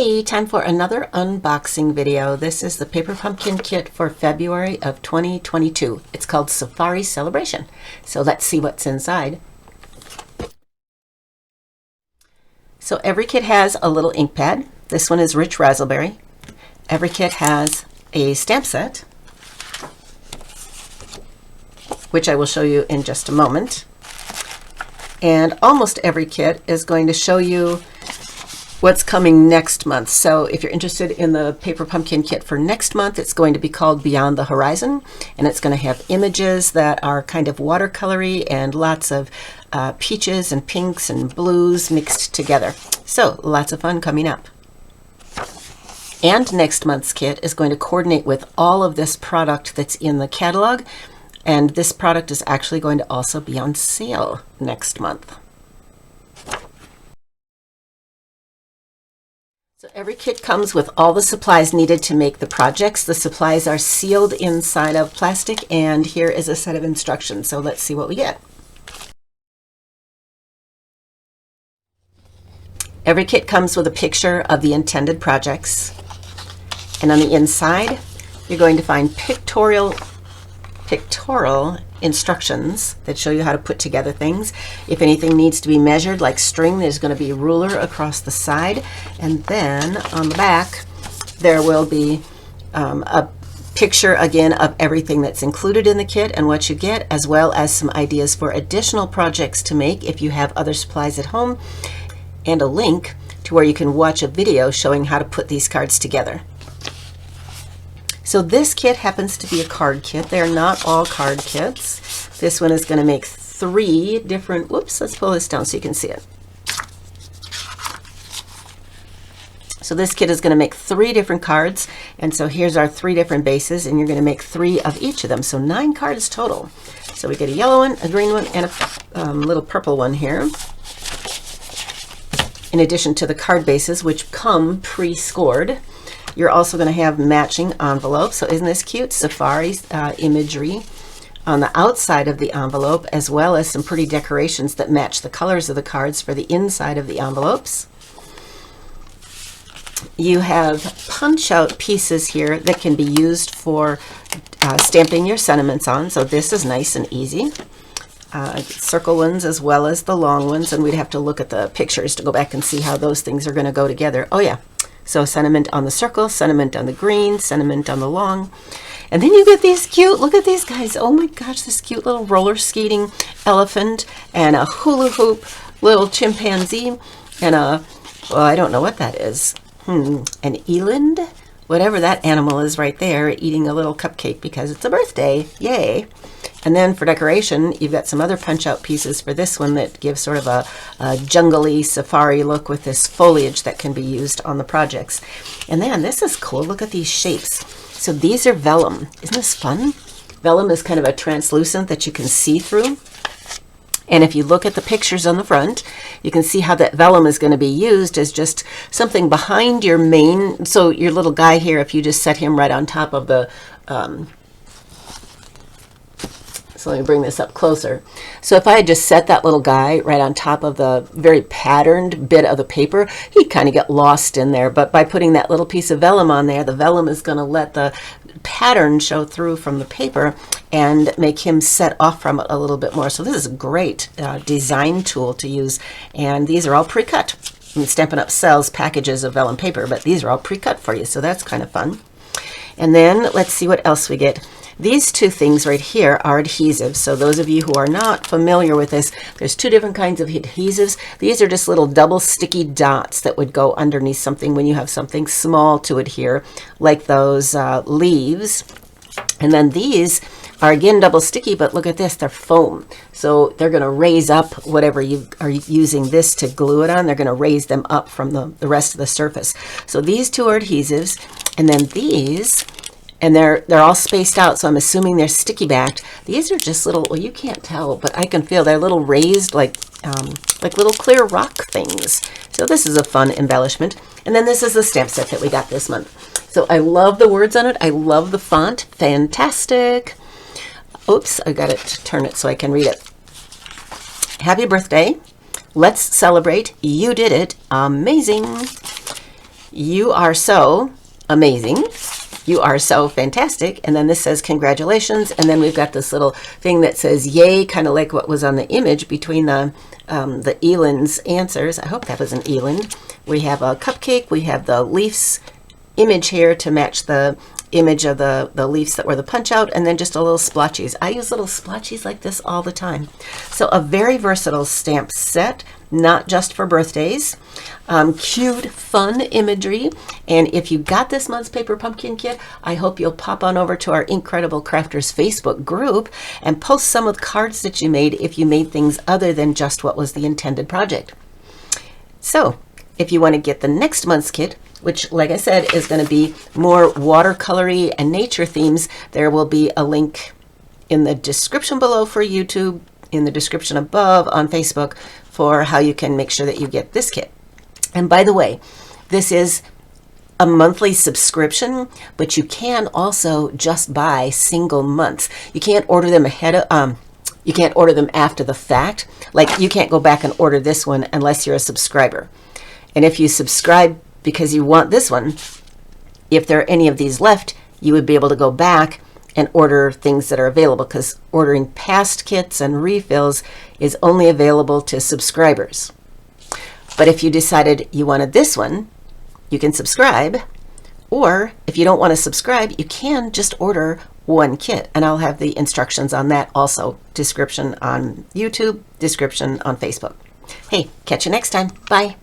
Hey, time for another unboxing video. This is the Paper Pumpkin kit for February of 2022. It's called Safari Celebration. So let's see what's inside. So every kit has a little ink pad. This one is Rich Razzleberry. Every kit has a stamp set, which I will show you in just a moment. And almost every kit is going to show you what's coming next month. So if you're interested in the Paper Pumpkin kit for next month, it's going to be called Beyond the Horizon, and it's going to have images that are kind of watercolory and lots of peaches and pinks and blues mixed together. So lots of fun coming up. And next month's kit is going to coordinate with all of this product that's in the catalog, and this product is actually going to also be on sale next month. So every kit comes with all the supplies needed to make the projects. The supplies are sealed inside of plastic, and here is a set of instructions. So let's see what we get. Every kit comes with a picture of the intended projects. And on the inside, you're going to find pictorial instructions that show you how to put together things. If anything needs to be measured, like string, there's going to be a ruler across the side. And then on the back, there will be a picture again of everything that's included in the kit and what you get, as well as some ideas for additional projects to make if you have other supplies at home, and a link to where you can watch a video showing how to put these cards together. So this kit happens to be a card kit. They're not all card kits. This one is going to make 3 different, whoops, let's pull this down so you can see it. So this kit is going to make 3 different cards, and so here's our 3 different bases, and you're going to make 3 of each of them, so 9 cards total. So we get a yellow one, a green one, and a little purple one here, in addition to the card bases, which come pre-scored. You're also going to have matching envelopes. So isn't this cute? Safari imagery on the outside of the envelope, as well as some pretty decorations that match the colors of the cards for the inside of the envelopes. You have punch-out pieces here that can be used for stamping your sentiments on. So this is nice and easy. Circle ones as well as the long ones, and we'd have to look at the pictures to go back and see how those things are going to go together. Oh yeah. So sentiment on the circle, sentiment on the green, sentiment on the long. And then you get these cute, look at these guys. Oh my gosh, this cute little roller skating elephant and a hula hoop little chimpanzee and a, well, I don't know what that is. An eland? Whatever that animal is right there, eating a little cupcake because it's a birthday. Yay. And then for decoration, you've got some other punch-out pieces for this one that give sort of a jungle-y safari look with this foliage that can be used on the projects. And then this is cool. Look at these shapes. So these are vellum. Isn't this fun? Vellum is kind of a translucent that you can see through. And if you look at the pictures on the front, you can see how that vellum is going to be used as just something behind your main. So your little guy here, if you just set him right on top of the so let me bring this up closer. So if I had just set that little guy right on top of the very patterned bit of the paper, he'd kind of get lost in there. But by putting that little piece of vellum on there, the vellum is going to let the pattern show through from the paper and make him set off from it a little bit more. So this is a great design tool to use. And these are all pre-cut. I mean, Stampin' Up! Sells packages of vellum paper, but these are all pre-cut for you. So that's kind of fun. And then let's see what else we get. These 2 things right here are adhesives. So those of you who are not familiar with this, there's 2 different kinds of adhesives. These are just little double sticky dots that would go underneath something when you have something small to adhere, like those leaves. And then these are again double sticky, but look at this, they're foam. So they're going to raise up whatever you are using this to glue it on. They're going to raise them up from the rest of the surface. So these 2 are adhesives, and then these, and they're all spaced out, so I'm assuming they're sticky backed. These are just little, well, you can't tell, but I can feel they're little raised like little clear rock things. So this is a fun embellishment. And then this is the stamp set that we got this month. So I love the words on it. I love the font. Fantastic. Oops, I got to turn it so I can read it. Happy birthday. Let's celebrate. You did it. Amazing. You are so amazing. You are so fantastic. And then this says congratulations. And then we've got this little thing that says yay, kind of like what was on the image between the Eland's answers. I hope that was an Eland. We have a cupcake. We have the Leafs image here to match the image of the Leafs that were the punch out, and then just a little splotchies. I use little splotchies like this all the time. So a very versatile stamp set, not just for birthdays. Cute, fun imagery. And if you got this month's paper pumpkin kit, I hope you'll pop on over to our Incredible Crafters Facebook group and post some of the cards that you made if you made things other than just what was the intended project. So if you want to get the next month's kit, which, like I said, is going to be more watercolory and nature themes, there will be a link in the description below for YouTube, in the description above on Facebook, for how you can make sure that you get this kit. And by the way, this is a monthly subscription, but you can also just buy single months. You can't order them ahead of you can't order them after the fact. Like, you can't go back and order this one unless you're a subscriber. And if you subscribe because you want this one, if there are any of these left, you would be able to go back and order things that are available, because ordering past kits and refills is only available to subscribers. But if you decided you wanted this one, you can subscribe. Or if you don't want to subscribe, you can just order one kit. And I'll have the instructions on that also. Description on YouTube, description on Facebook. Hey, catch you next time. Bye.